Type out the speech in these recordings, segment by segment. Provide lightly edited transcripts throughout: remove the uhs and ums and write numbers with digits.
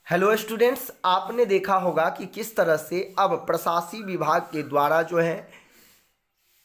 Hello students, आपने देखा होगा कि किस तरह से अब प्रशासनिक विभाग के द्वारा जो है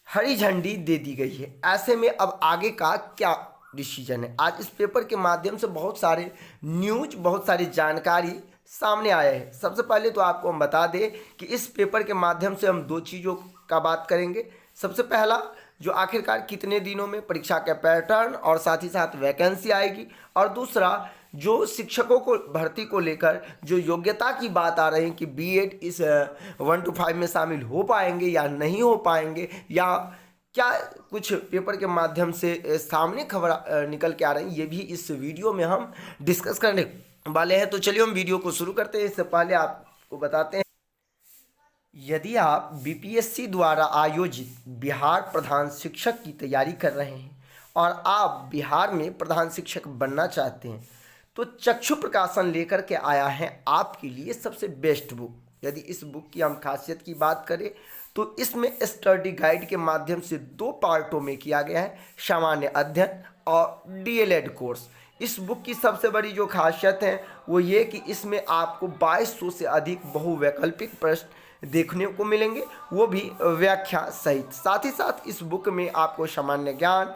हरी झंडी दे दी गई है। ऐसे में अब आगे का क्या डिसीजन है, आज इस पेपर के माध्यम से बहुत सारे न्यूज, बहुत सारी जानकारी सामने आया है। सबसे पहले तो आपको हम बता दें कि इस पेपर के माध्यम से हम दो चीज़ों का बात करेंगे। सबसे पहला, जो आखिरकार कितने दिनों में परीक्षा का पैटर्न और साथ ही साथ वैकेंसी आएगी, और दूसरा जो शिक्षकों को भर्ती को लेकर जो योग्यता की बात आ रही है कि बीएड इस 1 to 5 में शामिल हो पाएंगे या नहीं हो पाएंगे, या क्या कुछ पेपर के माध्यम से सामने खबर निकल के आ रही है, ये भी इस वीडियो में हम डिस्कस करने वाले हैं। तो चलिए हम वीडियो को शुरू करते हैं। इससे पहले आपको बताते हैं, यदि आप बीपीएससी द्वारा आयोजित बिहार प्रधान शिक्षक की तैयारी कर रहे हैं और आप बिहार में प्रधान शिक्षक बनना चाहते हैं, तो चक्षु प्रकाशन लेकर के आया है आपके लिए सबसे बेस्ट बुक। यदि इस बुक की हम खासियत की बात करें तो इसमें स्टडी गाइड के माध्यम से 2 पार्टों में किया गया है, सामान्य अध्ययन और डीएलएड कोर्स। इस बुक की सबसे बड़ी जो खासियत है वो ये कि इसमें आपको 2200 से अधिक बहुवैकल्पिक प्रश्न देखने को मिलेंगे, वो भी व्याख्या सहित। साथ ही साथ इस बुक में आपको सामान्य ज्ञान,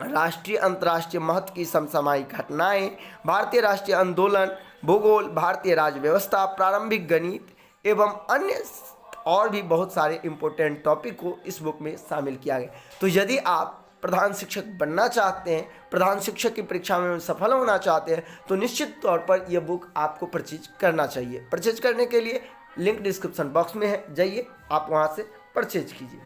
राष्ट्रीय अंतर्राष्ट्रीय महत्व की समसामयिक घटनाएं, भारतीय राष्ट्रीय आंदोलन, भूगोल, भारतीय राज्य व्यवस्था, प्रारंभिक गणित एवं अन्य और भी बहुत सारे इम्पोर्टेंट टॉपिक को इस बुक में शामिल किया गया। तो यदि आप प्रधान शिक्षक बनना चाहते हैं, प्रधान शिक्षक की परीक्षा में सफल होना चाहते हैं, तो निश्चित तौर पर यह बुक आपको परचेज करना चाहिए। परचेज करने के लिए लिंक डिस्क्रिप्शन बॉक्स में है, जाइए आप वहां से परचेज कीजिए।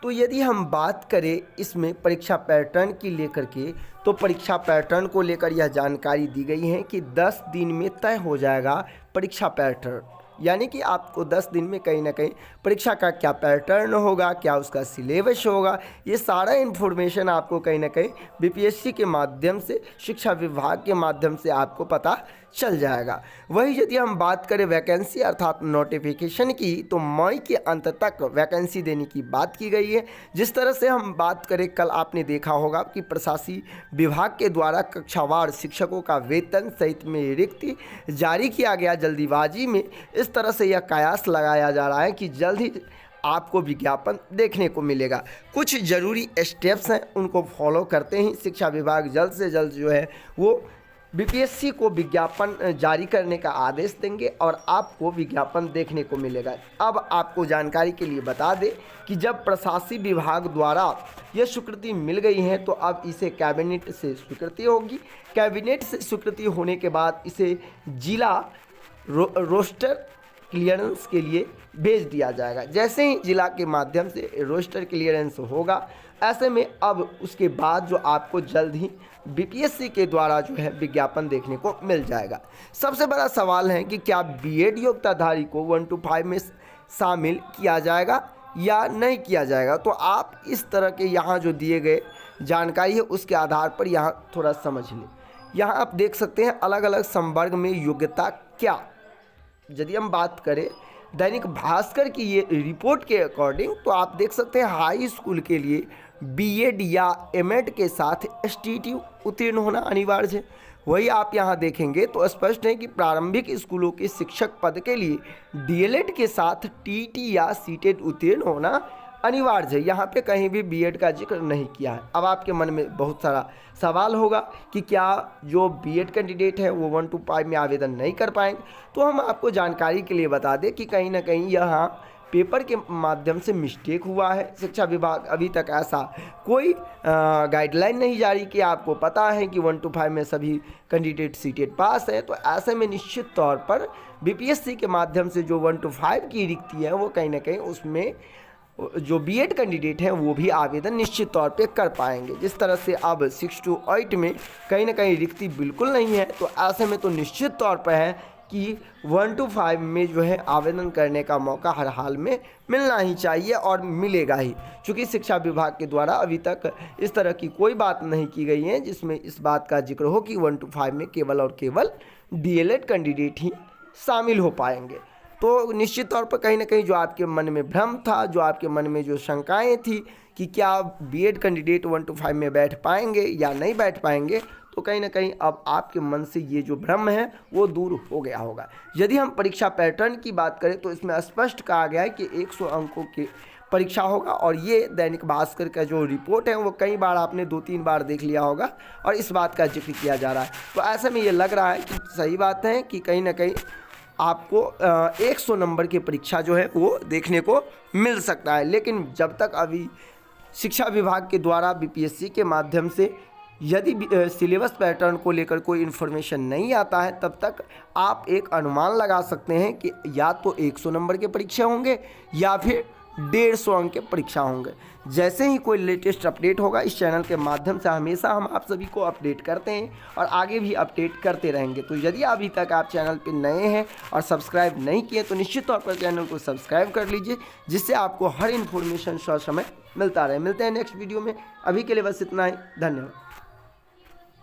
तो यदि हम बात करें इसमें परीक्षा पैटर्न की लेकर के, तो परीक्षा पैटर्न को लेकर यह जानकारी दी गई है कि 10 दिन में तय हो जाएगा परीक्षा पैटर्न। यानी कि आपको 10 दिन में कहीं ना कहीं परीक्षा का क्या पैटर्न होगा, क्या उसका सिलेबस होगा, ये सारा इन्फॉर्मेशन आपको कहीं ना कहीं बीपीएससी के माध्यम से, शिक्षा विभाग के माध्यम से आपको पता चल जाएगा। वही यदि हम बात करें वैकेंसी अर्थात नोटिफिकेशन की, तो मई के अंत तक वैकेंसी देने की बात की गई है। जिस तरह से हम बात करें, कल आपने देखा होगा कि प्रशासनिक विभाग के द्वारा कक्षावार शिक्षकों का वेतन सहित में रिक्ति जारी किया गया जल्दीबाजी में। इस तरह से यह कयास लगाया जा रहा है कि जल्द ही आपको विज्ञापन देखने को मिलेगा। कुछ ज़रूरी स्टेप्स हैं, उनको फॉलो करते ही शिक्षा विभाग जल्द से जल्द जो है वो बीपीएससी को विज्ञापन जारी करने का आदेश देंगे और आपको विज्ञापन देखने को मिलेगा। अब आपको जानकारी के लिए बता दें कि जब प्रशासनिक विभाग द्वारा यह स्वीकृति मिल गई है, तो अब इसे कैबिनेट से स्वीकृति होगी। कैबिनेट से स्वीकृति होने के बाद इसे जिला रोस्टर क्लियरेंस के लिए भेज दिया जाएगा। जैसे ही जिला के माध्यम से रोस्टर क्लियरेंस होगा, ऐसे में अब उसके बाद जो आपको जल्द ही बीपीएससी के द्वारा जो है विज्ञापन देखने को मिल जाएगा। सबसे बड़ा सवाल है कि क्या बीएड योग्यताधारी को 1 to 5 में शामिल किया जाएगा या नहीं किया जाएगा। तो आप इस तरह के यहाँ जो दिए गए जानकारी है उसके आधार पर यहाँ थोड़ा समझ लें। यहाँ आप देख सकते हैं अलग अलग संवर्ग में योग्यता क्या। यदि हम बात करें दैनिक भास्कर की ये रिपोर्ट के अकॉर्डिंग, तो आप देख सकते हैं हाई स्कूल के लिए बीएड या एमएड के साथ एसटीटी उत्तीर्ण होना अनिवार्य है। वही आप यहाँ देखेंगे तो स्पष्ट है कि प्रारंभिक स्कूलों के शिक्षक पद के लिए डीएलएड के साथ टीटी या सीटेट उत्तीर्ण होना अनिवार्य है। यहाँ पे कहीं भी बीएड का जिक्र नहीं किया है। अब आपके मन में बहुत सारा सवाल होगा कि क्या जो बीएड कैंडिडेट है वो 1 to 5 में आवेदन नहीं कर पाएंगे। तो हम आपको जानकारी के लिए बता दें कि कहीं ना कहीं यहाँ पेपर के माध्यम से मिस्टेक हुआ है। शिक्षा विभाग अभी तक ऐसा कोई गाइडलाइन नहीं जारी किया। आपको पता है कि 1 to 5 में सभी कैंडिडेट सीटेट पास है, तो ऐसे में निश्चित तौर पर बीपीएससी के माध्यम से जो 1 to 5 की रिक्ति है वो कहीं ना कहीं उसमें जो बीएड कैंडिडेट हैं वो भी आवेदन निश्चित तौर पे कर पाएंगे। जिस तरह से अब 6 to 8 में कहीं ना कहीं रिक्ति बिल्कुल नहीं है, तो ऐसे में तो निश्चित तौर पर है कि 1 to 5 में जो है आवेदन करने का मौका हर हाल में मिलना ही चाहिए और मिलेगा ही। चूँकि शिक्षा विभाग के द्वारा अभी तक इस तरह की कोई बात नहीं की गई है जिसमें इस बात का जिक्र हो कि 1 to 5 में केवल और केवल डीएलएड कैंडिडेट ही शामिल हो पाएंगे। तो निश्चित तौर पर कहीं ना कहीं जो आपके मन में भ्रम था, जो आपके मन में जो शंकाएं थी कि क्या बीएड कैंडिडेट 1 to 5 में बैठ पाएंगे या नहीं बैठ पाएंगे, तो कहीं ना कहीं अब आपके मन से ये जो भ्रम है वो दूर हो गया होगा। यदि हम परीक्षा पैटर्न की बात करें तो इसमें स्पष्ट कहा गया है कि 100 अंकों की परीक्षा होगा, और ये दैनिक भास्कर का जो रिपोर्ट है वो कई बार आपने 2-3 बार देख लिया होगा और इस बात का जिक्र किया जा रहा है। तो ऐसे में ये लग रहा है कि सही बात है कि कहीं ना कहीं आपको 100 नंबर की परीक्षा जो है वो देखने को मिल सकता है। लेकिन जब तक अभी शिक्षा विभाग के द्वारा बीपीएससी के माध्यम से यदि सिलेबस पैटर्न को लेकर कोई इन्फॉर्मेशन नहीं आता है, तब तक आप एक अनुमान लगा सकते हैं कि या तो 100 नंबर के परीक्षा होंगे या फिर 150 अंक के परीक्षा होंगे। जैसे ही कोई लेटेस्ट अपडेट होगा इस चैनल के माध्यम से हमेशा हम आप सभी को अपडेट करते हैं और आगे भी अपडेट करते रहेंगे। तो यदि अभी तक आप चैनल पर नए हैं और सब्सक्राइब नहीं किए तो निश्चित तौर पर चैनल को सब्सक्राइब कर लीजिए, जिससे आपको हर इन्फॉर्मेशन समय मिलता रहे। मिलते हैं नेक्स्ट वीडियो में, अभी के लिए बस इतना ही, धन्यवाद।